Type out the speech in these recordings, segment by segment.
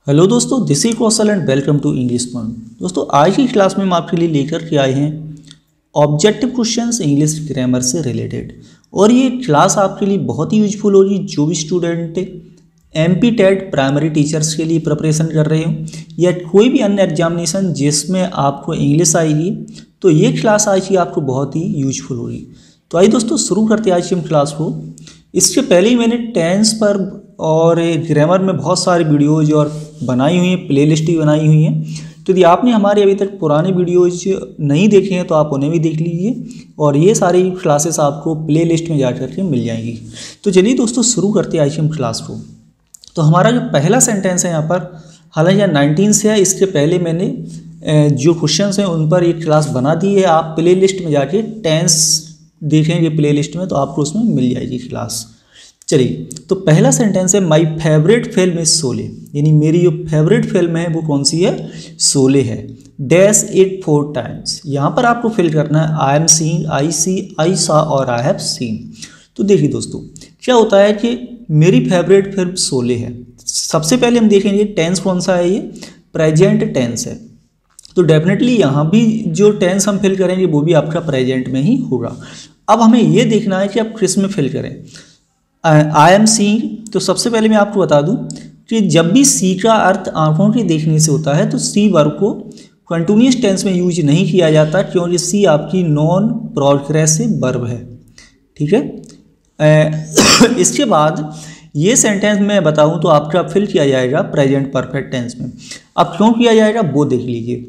Hello दोस्तों, this is Kaushal and welcome to English point. दोस्तों, आज की क्लास में हम आपके लिए लेकर के आए हैं ऑब्जेक्टिव क्वेश्चंस इंग्लिश ग्रामर से रिलेटेड। और ये क्लास आपके लिए बहुत ही यूजफुल होगी जो भी student MP TET primary teachers के लिए प्रिपरेशन कर रहे हो या कोई भी अन्य एग्जामिनेशन जिसमें आपको इंग्लिश आएगी, तो ये क्लास आज की आपको बहुत ही यूजफुल होगी। तो आइए दोस्तों शुरू करते हैं आज की हम क्लास को। इसके पहले ही मैंने टेंस पर और ग्रामर में बहुत सारी वीडियोज और बनाई हुई हैं, प्लेलिस्ट भी बनाई हुई हैं। तो यदि आपने हमारे अभी तक पुराने वीडियोज नहीं देखे हैं तो आप उन्हें भी देख लीजिए और ये सारी क्लासेस आपको प्लेलिस्ट में जा करके मिल जाएंगी। तो चलिए दोस्तों शुरू करते हैं आज की हम क्लास को। तो हमारा जो पहला सेंटेंस है यहाँ पर, हालांकि यह 19 से है, इसके पहले मैंने जो क्वेश्चंस हैं उन पर एक क्लास बना दी है। आप प्ले लिस्ट में जाके टेंस देखेंगे प्ले लिस्ट में तो आपको उसमें मिल जाएगी क्लास। चलिए, तो पहला सेंटेंस है माई फेवरेट फिल्म इज शोले, यानी मेरी जो फेवरेट फिल्म है वो कौन सी है? शोले है। डैश इट 4 टाइम्स, यहाँ पर आपको फिल करना है आई एम सीइंग, आई सी, आई सा और आई हैव सीन। तो देखिए दोस्तों, क्या होता है कि मेरी फेवरेट फिल्म शोले है। सबसे पहले हम देखेंगे टेंस कौन सा है, ये प्रेजेंट टेंस है। तो डेफिनेटली यहाँ भी जो टेंस हम फिल करेंगे वो भी आपका प्रेजेंट में ही होगा। अब हमें ये देखना है कि आप किस में फिल करें। आई एम सीइंग, तो सबसे पहले मैं आपको बता दूं कि जब भी सी का अर्थ आंखों के देखने से होता है तो सी वर्ब को कंटिन्यूअस टेंस में यूज नहीं किया जाता, क्योंकि सी आपकी नॉन प्रोग्रेसिव वर्ब है। ठीक है। इसके बाद ये सेंटेंस मैं बताऊं तो आपका फिल किया जाएगा प्रेजेंट परफेक्ट टेंस में। अब क्यों किया जाएगा वो देख लीजिए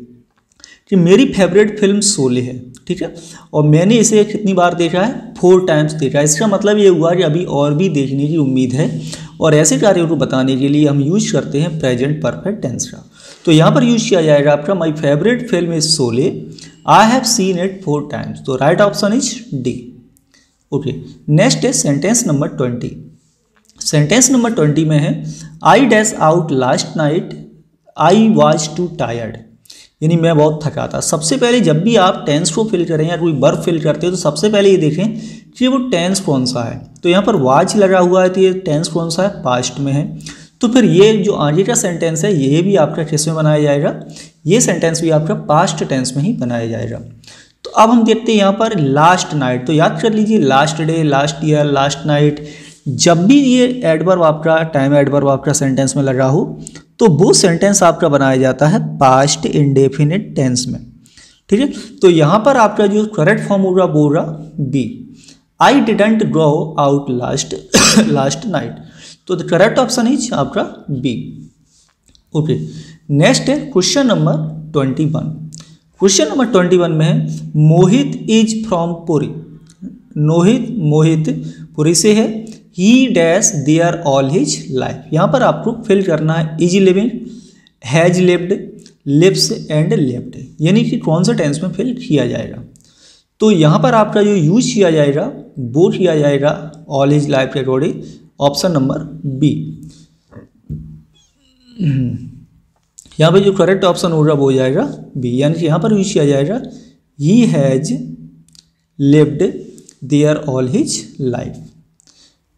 कि मेरी फेवरेट फिल्म शोले है। ठीक है, और मैंने इसे कितनी बार देखा है? 4 टाइम्स देखा है। इसका मतलब ये हुआ कि अभी और भी देखने की उम्मीद है, और ऐसे कार्यों को बताने के लिए हम यूज करते हैं प्रेजेंट परफेक्ट टेंस का। तो यहाँ पर यूज किया जाएगा आपका my favourite film is Sholay, I have seen it 4 times. तो right option is D. Okay, next है सेंटेंस नंबर 20। सेंटेंस नंबर 20 में है I dash out last night, I was too tired, यानी मैं बहुत थका था। सबसे पहले जब भी आप टेंस को फिल करें या कोई वर्ब फिल करते हो तो सबसे पहले ये देखें कि वो टेंस कौन सा है। तो यहाँ पर वाज लगा हुआ है तो ये टेंस कौन सा है? पास्ट में है। तो फिर ये जो आगे का सेंटेंस है ये भी आपका किस में बनाया जाएगा? ये सेंटेंस भी आपका पास्ट टेंस में ही बनाया जाएगा। तो अब हम देखते हैं यहाँ पर लास्ट नाइट। तो याद कर लीजिए last day, last year, last night, जब भी ये एडवर्ब आपका टाइम एडवर्ब आपका सेंटेंस में लगा हो तो वो सेंटेंस आपका बनाया जाता है पास्ट इंडेफिनिट टेंस में। ठीक है, तो यहाँ पर आपका जो करेक्ट फॉर्म होगा वो होगा B, I didn't go out last night. तो द करेक्ट ऑप्शन इज आपका बी। ओके, नेक्स्ट है क्वेश्चन नंबर 21। क्वेश्चन नंबर 21 में है मोहित इज फ्रॉम पुरी, मोहित पुरी से है। He dash there all his life, यहाँ पर आपको फिल करना है is living, has lived, lives and lived, यानी कि कौन सा टेंस में फिल किया जाएगा। तो यहाँ पर आपका जो यूज किया जाएगा वो किया जाएगा ऑल हिज लाइफ के अकॉर्डिंग, ऑप्शन नंबर बी। यहाँ पर जो करेक्ट ऑप्शन होगा वो हो जाएगा बी, यानी कि यहाँ पर यूज किया जाएगा he has lived there all his life.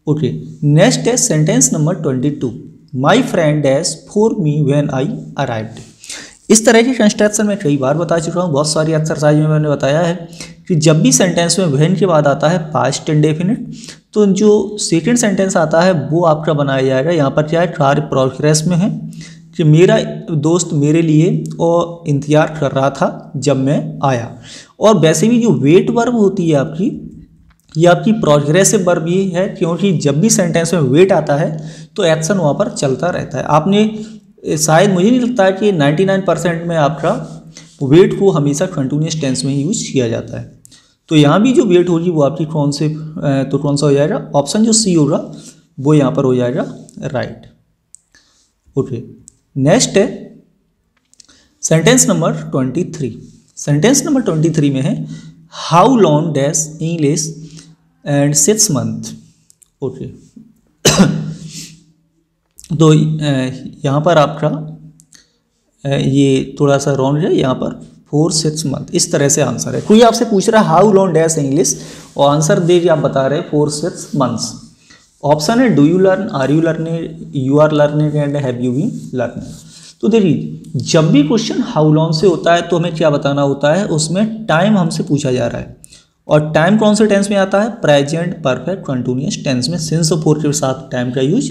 Okay, next है sentence number 22। My friend dash for me when I arrived. इस तरह के कंस्ट्रक्शन में कई बार बता चुका हूँ, बहुत सारी एक्सरसाइज में मैंने बताया है कि जब भी सेंटेंस में व्हेन के बाद आता है पास्ट इंडेफिनिट तो जो सेकंड सेंटेंस आता है वो आपका बनाया जाएगा। यहाँ पर क्या है? कार्य प्रोग्रेस में है कि मेरा दोस्त मेरे लिए और इंतजार कर रहा था जब मैं आया। और वैसे भी जो वेट वर्ब होती है आपकी, ये आपकी प्रोग्रेसिव वर्ब ही है, क्योंकि जब भी सेंटेंस में वेट आता है तो एक्शन वहाँ पर चलता रहता है। आपने शायद, मुझे नहीं लगता कि 99% में आपका वेट को हमेशा कंटिन्यूअस टेंस में यूज किया जाता है। तो यहाँ भी जो वेट होगी वो आपकी कौन सा हो जाएगा? ऑप्शन जो सी होगा वो यहाँ पर हो जाएगा राइट। ओके, नेक्स्ट है सेंटेंस नंबर 23। सेंटेंस नंबर 23 में है how long dash English and 6 month. Okay, तो यहाँ पर आपका ये थोड़ा सा रॉन्ग है, यहाँ पर 4-6 मंथ इस तरह से आंसर है। कोई आपसे पूछ रहा है हाउ लॉन्ग डैश इंग्लिश और आंसर देखिए आप बता रहे हैं 4-6 मंथ्स। ऑप्शन है do you learn, are you learning, you are learning and have you been learning. तो देखिए जब भी क्वेश्चन हाउ लॉन्ग से होता है तो हमें क्या बताना होता है, उसमें टाइम हमसे पूछा जा रहा है, और टाइम कौन से टेंस में आता है, प्रेजेंट परफेक्ट कंटिन्यूअस टेंस में सिंस और फोर के साथ टाइम का यूज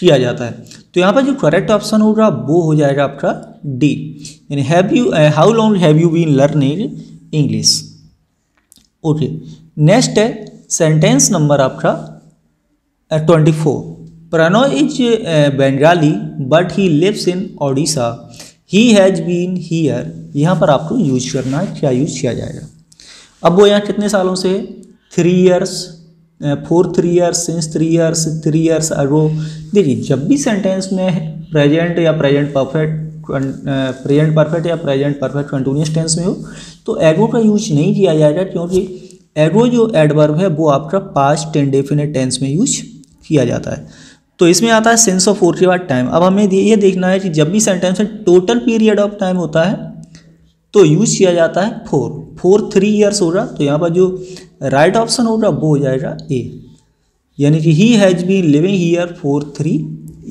किया जाता है। तो यहाँ पर जो करेक्ट ऑप्शन होगा वो हो जाएगा आपका डी, यानी how long have you been learning English. Okay, next है सेंटेंस नंबर आपका 24। Pranay is Bengali but he lives in Odisha, he has been here. यहाँ पर आपको यूज करना है, क्या यूज किया जाएगा। अब वो यहाँ कितने सालों से, 3 years, for 3 years, since 3 years, 3 years अगो। देखिए जब भी सेंटेंस में प्रेजेंट या प्रेजेंट परफेक्ट या प्रेजेंट परफेक्ट कंटिन्यूअस टेंस में हो तो एगो का यूज नहीं किया जाएगा, क्योंकि एगो जो एडवर्ब है वो आपका पास्ट इंडेफिनिट टेंस में यूज किया जाता है। तो इसमें आता है सिंस और फोर के बाद टाइम। अब हमें ये देखना है कि जब भी सेंटेंस में टोटल पीरियड ऑफ टाइम होता है तो यूज किया जाता है फॉर 3 years होगा, तो यहाँ पर जो राइट ऑप्शन होगा वो हो जाएगा ए, यानी कि he has been living here for 3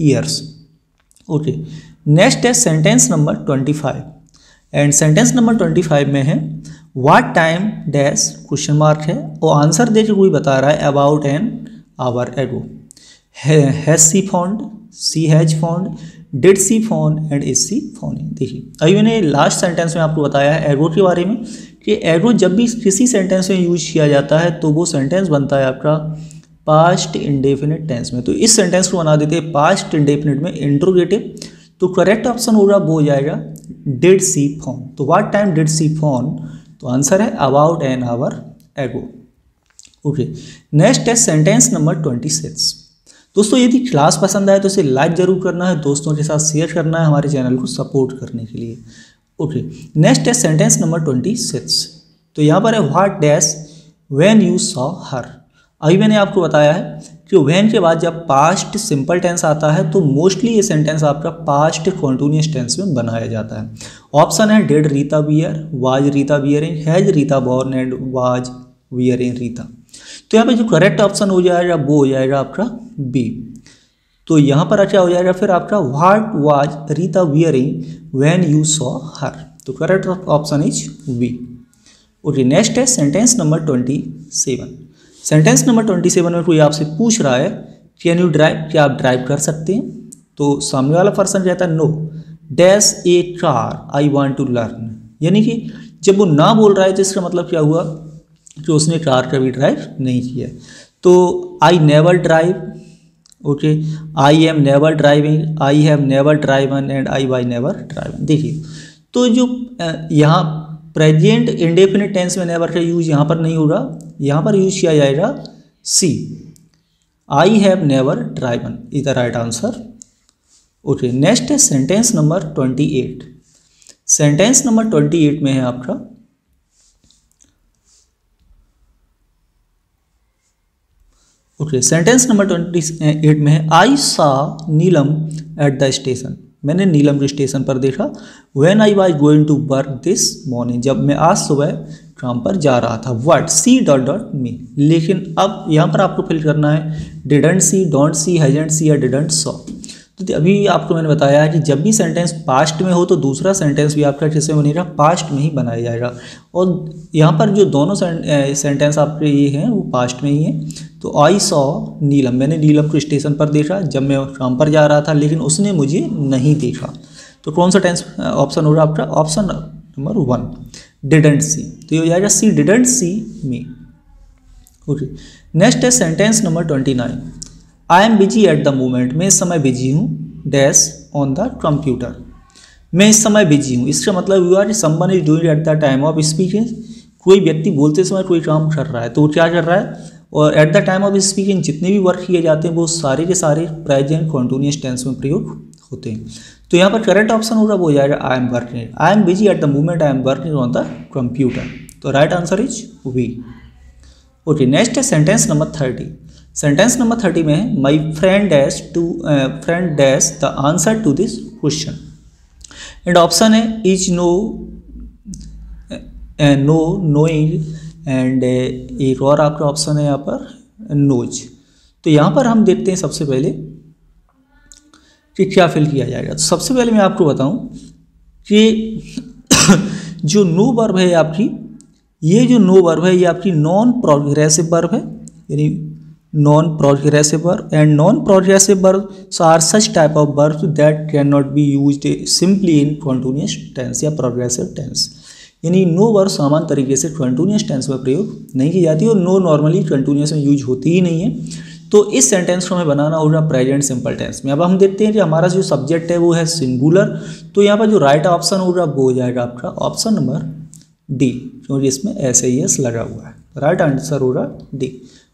years। Okay, next है sentence number 25, and sentence number 25 में है what time dash question mark है, और आंसर दे के कोई बता रहा है about an hour ago. Has she found, she has found, did she found and is she founding. देखिए अभी मैंने लास्ट सेंटेंस में आपको बताया है एगो के बारे में कि एगो जब भी किसी सेंटेंस में यूज किया जाता है तो वो सेंटेंस बनता है आपका पास्ट इंडेफिनिट टेंस में। तो इस सेंटेंस को बना देते हैं पास्ट इंडेफिनिट में इंट्रोगेटिव। तो करेक्ट ऑप्शन होगा वो हो जाएगा डिड सी फाउंड। तो what time did she found, तो आंसर है about an hour ago. Okay, next है सेंटेंस नंबर 26। दोस्तों यदि क्लास पसंद आए तो इसे लाइक जरूर करना है, दोस्तों के साथ शेयर करना है हमारे चैनल को सपोर्ट करने के लिए। ओके, नेक्स्ट है सेंटेंस नंबर 26। तो यहाँ पर है what dash when you saw हर। अभी मैंने आपको बताया है कि व्हेन के बाद जब पास्ट सिंपल टेंस आता है तो मोस्टली ये सेंटेंस आपका पास्ट कॉन्टिन्यूअस टेंस में बनाया जाता है। ऑप्शन है did Rita wear, was Rita wearing, has Rita born and was wearing Rita. तो यहाँ पे जो करेक्ट ऑप्शन हो जाएगा वो हो जाएगा आपका बी। तो यहाँ पर अच्छा हो जाएगा फिर आपका what was Rita wearing when you saw her. तो correct option is B. Okay, next है सेंटेंस नंबर 27। सेंटेंस नंबर 27 में कोई आपसे पूछ रहा है कैन यू ड्राइव, क्या आप ड्राइव कर सकते हैं। तो सामने वाला पर्सन कहता है no dash a car I want to learn, यानी कि जब वो ना बोल रहा है तो इसका मतलब क्या हुआ कि उसने कार कभी ड्राइव नहीं किया। तो I never drive, okay, I am never driving, I have never driven and I why never driven. देखिए तो जो यहाँ प्रेजेंट इंडेफिनिट टेंस में नेवर का यूज यहाँ पर नहीं होगा, यहाँ पर यूज किया जाएगा C, I have never driven is the right answer. Okay, next है सेंटेंस नंबर 28। सेंटेंस नंबर 28 में है आपका ओके, सेंटेंस नंबर 28 में है आई सा नीलम एट द स्टेशन। मैंने नीलम को स्टेशन पर देखा। When I was going to work this morning, जब मैं आज सुबह काम पर जा रहा था। What she dot dot me, लेकिन अब यहाँ पर आपको फिल करना है didn't see, don't see, hasn't see या डिडंट सॉ। तो अभी आपको मैंने बताया है कि जब भी सेंटेंस पास्ट में हो तो दूसरा सेंटेंस भी आपका किस में बनेगा, पास्ट में ही बनाया जाएगा। और यहाँ पर जो दोनों सेंटेंस आपके ये हैं वो पास्ट में ही हैं। तो आई सॉ नीलम, मैंने नीलम को स्टेशन पर देखा जब मैं काम पर जा रहा था, लेकिन उसने मुझे नहीं देखा। तो कौन सा टेंस ऑप्शन होगा आपका, ऑप्शन नंबर 1 डिडंट सी। तो ये हो जाएगा she didn't see me. Okay, next है sentence number 29। I am busy at the moment, मैं इस समय बिजी हूँ डैश ऑन द कंप्यूटर। मैं इस समय बिजी हूँ, इसका मतलब हुआ कि someone is doing at the time of speaking. कोई व्यक्ति बोलते समय कोई काम कर रहा है तो वो क्या कर रहा है, और at the time of speaking जितने भी वर्क किए जाते हैं वो सारे के सारे प्रेजेंट कॉन्टिन्यूअस टेंस में प्रयोग होते हैं। तो यहाँ पर करेक्ट ऑप्शन होगा वो हो जाएगा I am working, I am busy at the moment, I am working on the computer. तो right answer is V. Okay, next है सेंटेंस नंबर 30। सेंटेंस नंबर 30 में है my friend dash the answer to this question. And option है is no, no, knowing and एक और आपका option है यहाँ पर नोज। तो यहाँ पर हम देखते हैं सबसे पहले कि क्या फिल किया जाएगा। तो सबसे पहले मैं आपको बताऊं कि जो नो वर्ब है आपकी, ये जो नो वर्ब है ये आपकी नॉन प्रोग्रेसिव वर्ब है, यानी non progressive verb, and non progressive verbs are such type of verbs that can not be used simply in continuous tense या प्रोग्रेसिव टेंस। यानी नो वर्ब सामान्य तरीके से कंटिन्यूअस टेंस में प्रयोग नहीं की जाती और नो नॉर्मली कंटिन्यूअस में यूज होती ही नहीं है। तो इस सेंटेंस को हमें बनाना होगा प्रेजेंट सिंपल टेंस में। अब हम देखते हैं कि हमारा जो सब्जेक्ट है वो है सिंगुलर, तो यहाँ पर जो राइट ऑप्शन होगा वो हो जाएगा आपका ऑप्शन नंबर डी, क्योंकि इसमें SAES लगा हुआ है। राइट आंसर होगा डी।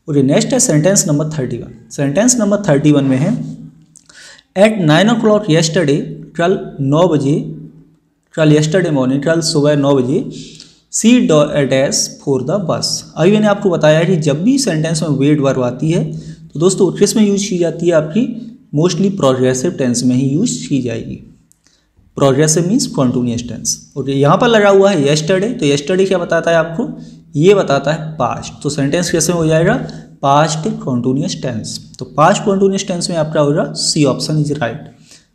और नेक्स्ट है सेंटेंस नंबर 31। सेंटेंस नंबर 31 में है एट 9 o'clock येस्टरडे, कल 9 बजे, कल येस्टरडे मॉर्निंग, कल सुबह 9 बजे, सी डैश फॉर द बस। अभी मैंने आपको बताया है कि जब भी सेंटेंस में वेट वर्ब आती है तो दोस्तों किस में यूज की जाती है, आपकी मोस्टली प्रोग्रेसिव टेंस में ही यूज की जाएगी। Progressive means continuous tense. और यहाँ पर लगा हुआ है येस्टरडे, तो येस्टरडे क्या बताता है आपको, ये बताता है पास्ट। तो सेंटेंस कैसे हो जाएगा, पास्ट कॉन्टिन्यूअस टेंस। तो पास्ट कॉन्टिन्यूअस टेंस में आपका होगा सी ऑप्शन इज राइट।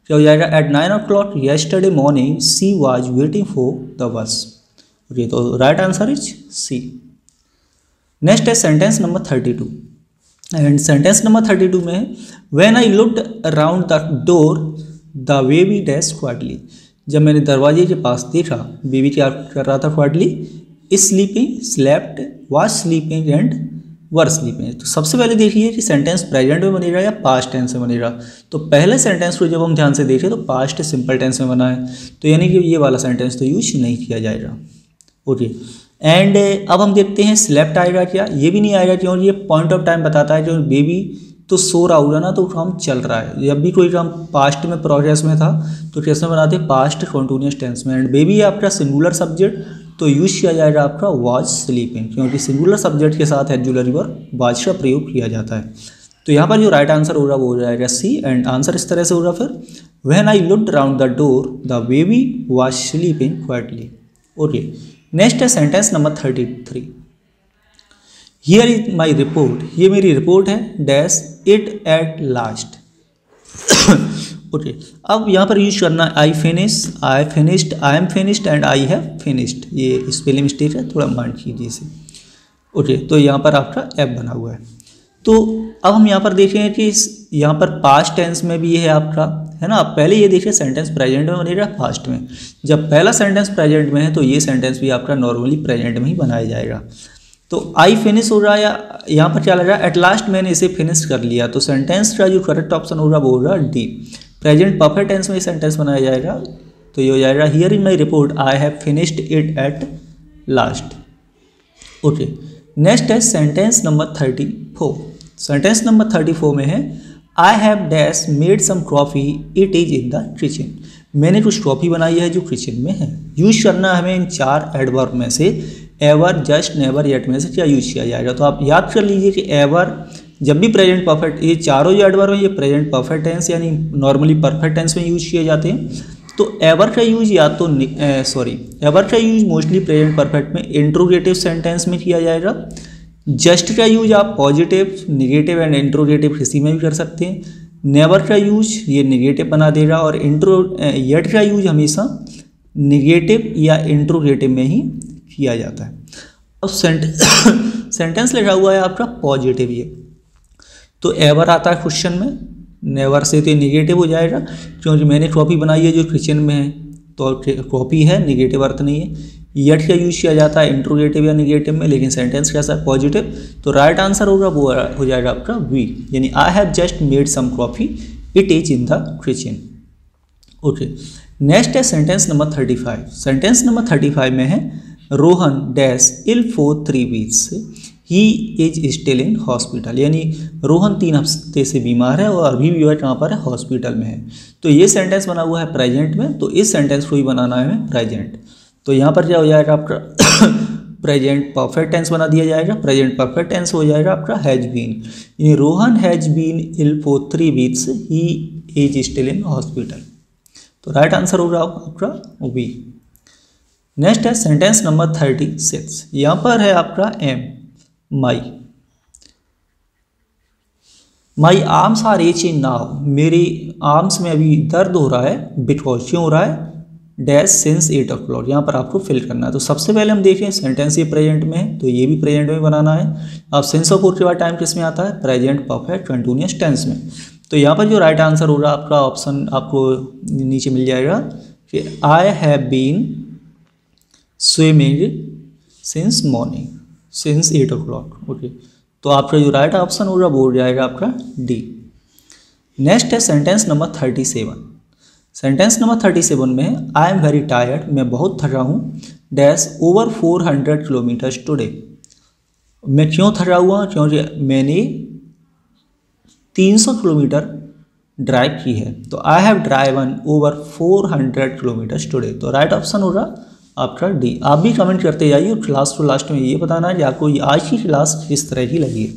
क्या हो जाएगा, at 9 o'clock yesterday morning she was waiting for the bus. ये तो right answer is C. Next है sentence number 32। And sentence number 32 में है when I looked around the door the baby dash quietly. जब मैंने दरवाजे के पास देखा, बेबी क्या कर रहा था, quietly sleeping, slept, was sleeping and were sleeping. तो सबसे पहले देखिए कि सेंटेंस प्रेजेंट में बनेगा या पास्ट टेंस में बनेगा। तो पहले सेंटेंस को जब हम ध्यान से देखें तो पास्ट सिंपल टेंस में बना है, तो यानी कि ये वाला सेंटेंस तो यूज नहीं किया जाएगा। ओके, एंड अब हम देखते हैं स्लेप्ट आएगा क्या, ये भी नहीं आएगा क्योंकि ये पॉइंट ऑफ टाइम बताता है। जो बेबी तो सो रहा होगा ना, तो काम चल रहा है। जब भी कोई काम पास्ट में प्रोग्रेस में था तो कैसे बनाते हैं, पास्ट कॉन्टिन्यूअस टेंस में। एंड बेबी है आपका सिंगुलर सब्जेक्ट, तो यूज किया जाएगा आपका वाज स्लीपिंग, क्योंकि सिंगुलर सब्जेक्ट के साथ ऑक्सिलरी वर्ब वाज का प्रयोग किया जाता है। तो यहाँ पर जो राइट आंसर होगा वो हो जाएगा सी। एंड आंसर इस तरह से होगा फिर when I looked around the door the baby was sleeping quietly. Okay, next है sentence number 33। Here is my report, ये मेरी रिपोर्ट है, dash it at last. Okay, अब यहाँ पर यूज करना है I finish, I finished, I am finished and I have finished. ये स्पेलिंग मिस्टेक है, थोड़ा माइंड कीजिए इसे। ओके, तो यहाँ पर आपका एफ बना हुआ है। तो अब हम यहाँ पर देखें कि यहाँ पर पास्ट टेंस में भी ये है आपका, है ना। पहले ये देखिए सेंटेंस प्रेजेंट में बनेगा पास्ट में। जब पहला सेंटेंस प्रेजेंट में है तो ये सेंटेंस भी आपका नॉर्मली प्रेजेंट में ही बनाया जाएगा। तो आई फिनिश हो रहा है, या यहाँ पर क्या लग रहा है, एट लास्ट मैंने इसे फिनिश कर लिया। तो सेंटेंस का जो करेक्ट ऑप्शन होगा वो होगा डी, प्रेजेंट परफेक्ट टेंस में ये सेंटेंस बनाया जाएगा। तो ये हो जाएगा here in my report I have finished it at last. Okay, next है सेंटेंस नंबर 34। सेंटेंस नंबर 34 में है I have dash made some coffee it is in the kitchen. मैंने कुछ कॉफ़ी बनाई है जो किचन में है। यूज करना हमें इन 4 एडवर्ब में से एवर, जस्ट, नेवर, येट में से क्या यूज किया जाएगा। तो आप याद कर लीजिए कि एवर जब भी प्रेजेंट परफेक्ट, ये चारों जो एडवर्ब है ये प्रेजेंट परफेक्ट टेंस यानी नॉर्मली परफेक्ट टेंस में यूज किए जाते हैं। तो एवर का यूज या तो एवर का यूज मोस्टली प्रेजेंट परफेक्ट में इंट्रोगेटिव सेंटेंस में किया जाएगा। जस्ट का यूज आप पॉजिटिव, निगेटिव एंड इंट्रोगेटिव किसी में भी कर सकते हैं। नेवर का यूज ये निगेटिव बना देगा, और येट का यूज हमेशा निगेटिव या इंट्रोगेटिव में ही किया जाता है। अब सेंटेंस लिखा हुआ है आपका पॉजिटिव, ये तो एवर आता है क्वेश्चन में, नेवर से तो निगेटिव हो जाएगा क्योंकि मैंने कॉपी बनाई है जो किचन में है, तो कॉपी है, निगेटिव अर्थ नहीं है। येट का यूज किया जाता है इंट्रोगेटिव या निगेटिव में, लेकिन सेंटेंस कैसा है, पॉजिटिव। तो राइट आंसर होगा वो हो जाएगा आपका वी, यानी I have just made some coffee it is in the kitchen. Okay, next है सेंटेंस नंबर 35। सेंटेंस नंबर 35 में है Rohan dash ill for 3 weeks he is still in hospital. यानी रोहन 3 हफ्ते से बीमार है और अभी भी वह कहाँ पर है, हॉस्पिटल में है। तो ये सेंटेंस बना हुआ है प्रेजेंट में, तो इस सेंटेंस को ही बनाना है हमें प्रेजेंट। तो यहाँ पर क्या हो जाएगा आपका प्रेजेंट परफेक्ट टेंस बना दिया जाएगा। प्रेजेंट परफेक्ट टेंस हो जाएगा आपका हैज बीन, यानी Rohan has been ill for 3 weeks he is still in hospital. तो राइट आंसर होगा आपका बी। नेक्स्ट है सेंटेंस नंबर 36। यहाँ पर है आपका am, my. My arms are aching now, मेरे आर्म्स में अभी दर्द हो रहा है, बिकॉज क्यों हो रहा है, डैश सिंस 8 o'clock। यहाँ पर आपको फिल करना है। तो सबसे पहले हम देखें सेंटेंस ये प्रेजेंट में है, तो ये भी प्रेजेंट में बनाना है। अब सिंस और फोर के बाद टाइम किस में आता है, प्रेजेंट परफेक्ट कंटिन्यूअस टेंस में। तो यहाँ पर जो राइट आंसर होगा आपका ऑप्शन आपको नीचे मिल जाएगा कि I have been swimming since morning, since 8 o'clock। Okay, तो आपका जो राइट ऑप्शन होगा वो हो जाएगा आपका डी। नेक्स्ट है सेंटेंस नंबर 37। सेंटेंस नंबर 37 में आई एम वेरी टायर्ड, मैं बहुत थका हूँ, डैश ओवर 400 किलोमीटर्स टुडे। मैं क्यों थका हुआ, क्योंकि मैंने 300 किलोमीटर ड्राइव की है। तो I have driven over 400 kilometres today. तो राइट ऑप्शन होगा आपका डी। आप भी कमेंट करते जाइए और क्लास टू लास्ट में ये बताना है कि आपको आज की क्लास किस तरह की लगी है।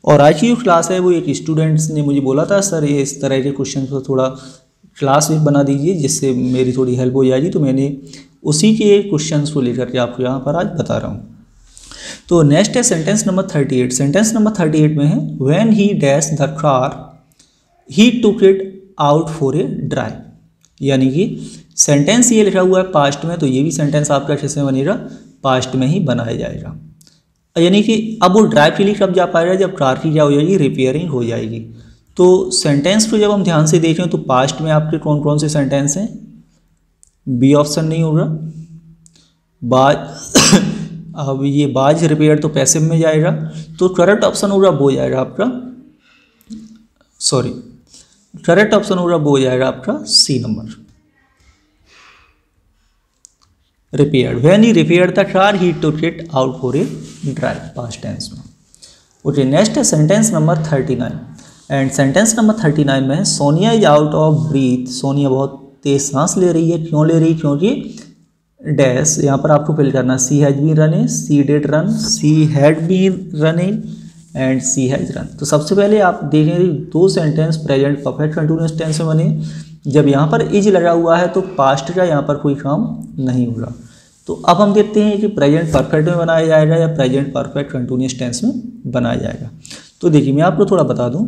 और आज की जो क्लास है वो एक स्टूडेंट्स ने मुझे बोला था सर ये इस तरह के क्वेश्चन पर थोड़ा क्लास भी बना दीजिए जिससे मेरी थोड़ी हेल्प हो जाएगी। तो मैंने उसी के क्वेश्चंस को लेकर के आपको यहाँ पर आज बता रहा हूँ। तो नेक्स्ट है सेंटेंस नंबर 38। सेंटेंस नंबर 38 में है when he dash the car he took it out for a drive. यानी कि सेंटेंस ये लिखा हुआ है पास्ट में, तो ये भी सेंटेंस आपका कैसे बनेगा, पास्ट में ही बनाया जाएगा। यानी कि अब वो ड्राइव के लिए कब जा पाएगा, जब कार की क्या हो जाएगी, रिपेयरिंग हो जाएगी। तो सेंटेंस को जब हम ध्यान से देखें तो पास्ट में आपके कौन कौन से सेंटेंस हैं, बी ऑप्शन नहीं होगा, बाज अब ये बाज रिपेयर तो पैसिव में जाएगा। तो करेक्ट ऑप्शन होगा वो जाएगा आपका, सॉरी करेक्ट ऑप्शन होगा वो जाएगा आपका C number, repaired. When he repaired the car he took it out for a drive, past tense में। ओके, नेक्स्ट है sentence number 39। And sentence number 39 में Sonia is out of breath. Sonia बहुत तेज सांस ले रही है, क्यों ले रही है, क्योंकि डैश यहाँ पर आपको फिल करना, she has been running, she did run, she had been running and she has run. तो सबसे पहले आप देखेंगे दो sentence present perfect continuous tense में बने। जब यहाँ पर इज लगा हुआ है तो पास्ट का यहाँ पर कोई काम नहीं होगा। तो अब हम देखते हैं कि प्रेजेंट परफेक्ट में बनाया जाएगा या प्रेजेंट परफेक्ट कंटिन्यूअस टेंस में बनाया जाएगा। तो देखिए मैं आपको थोड़ा बता दूं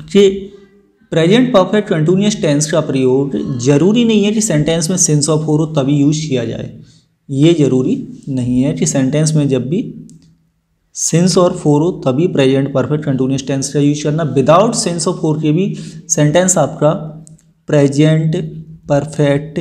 कि प्रेजेंट परफेक्ट कंटिन्यूअस टेंस का प्रयोग जरूरी नहीं है कि सेंटेंस में सिंस और फोर हो तभी यूज किया जाए। ये जरूरी नहीं है कि सेंटेंस में जब भी सिंस और फोर हो तभी प्रेजेंट परफेक्ट कंटिन्यूअस टेंस का यूज करना। विदाउट सिंस और फोर के भी सेंटेंस आपका प्रेजेंट परफेक्ट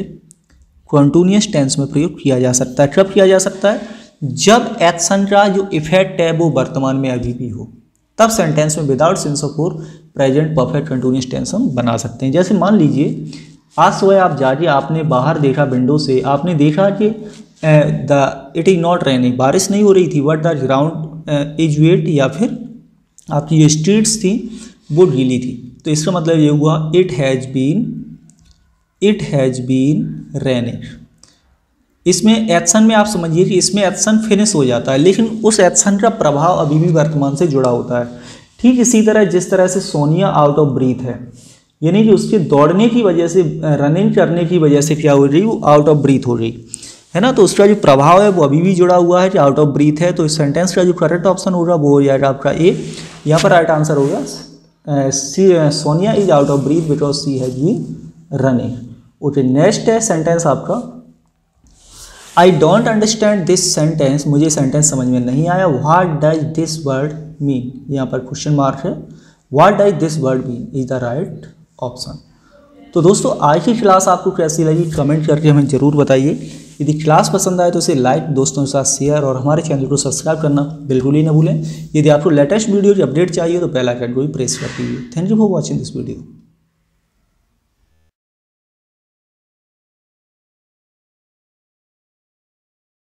कंटिन्यूअस टेंस में प्रयोग किया जा सकता है। कब किया जा सकता है, जब एक्शन का जो इफेक्ट है वो वर्तमान में अभी भी हो, तब सेंटेंस में without since of for present perfect continuous tense हम बना सकते हैं। जैसे मान लीजिए आज सुबह आप जाके आपने बाहर देखा विंडो से, आपने देखा कि इट इज नॉट रेनिंग, बारिश नहीं हो रही थी, but the ground is wet, या फिर आपकी जो स्ट्रीट्स थी वो गीली थी। तो इसका मतलब ये हुआ इट हैज़ बीन रेनिंग। इसमें एक्शन में आप समझिए कि इसमें एक्शन फिनिश हो जाता है, लेकिन उस एक्शन का प्रभाव अभी भी वर्तमान से जुड़ा होता है। ठीक इसी तरह जिस तरह से सोनिया आउट ऑफ ब्रीथ है, यानी कि उसके दौड़ने की वजह से, रनिंग करने की वजह से क्या हो रही, वो आउट ऑफ ब्रीथ हो रही है ना। तो उसका जो प्रभाव है वो अभी भी जुड़ा हुआ है कि आउट ऑफ ब्रीथ है। तो इस सेंटेंस का जो करेक्ट ऑप्शन होगा वो हो जाएगा आपका ए। यहाँ पर राइट आंसर होगा Sonia is out of breath because she has been running. Okay, next है सेंटेंस आपका I don't understand this sentence. मुझे सेंटेंस समझ में नहीं आया। What does this word mean, यहाँ पर क्वेश्चन मार्क है। What does this word mean is the right option. तो दोस्तों आज की क्लास आपको कैसी लगी कमेंट करके हमें ज़रूर बताइए। यदि क्लास पसंद आए तो इसे लाइक, दोस्तों के साथ शेयर और हमारे चैनल को सब्सक्राइब करना बिल्कुल ही ना भूलें। यदि आपको लेटेस्ट वीडियो की अपडेट चाहिए तो बेल आइकन को भी प्रेस कर दीजिए। Thank you for watching this video.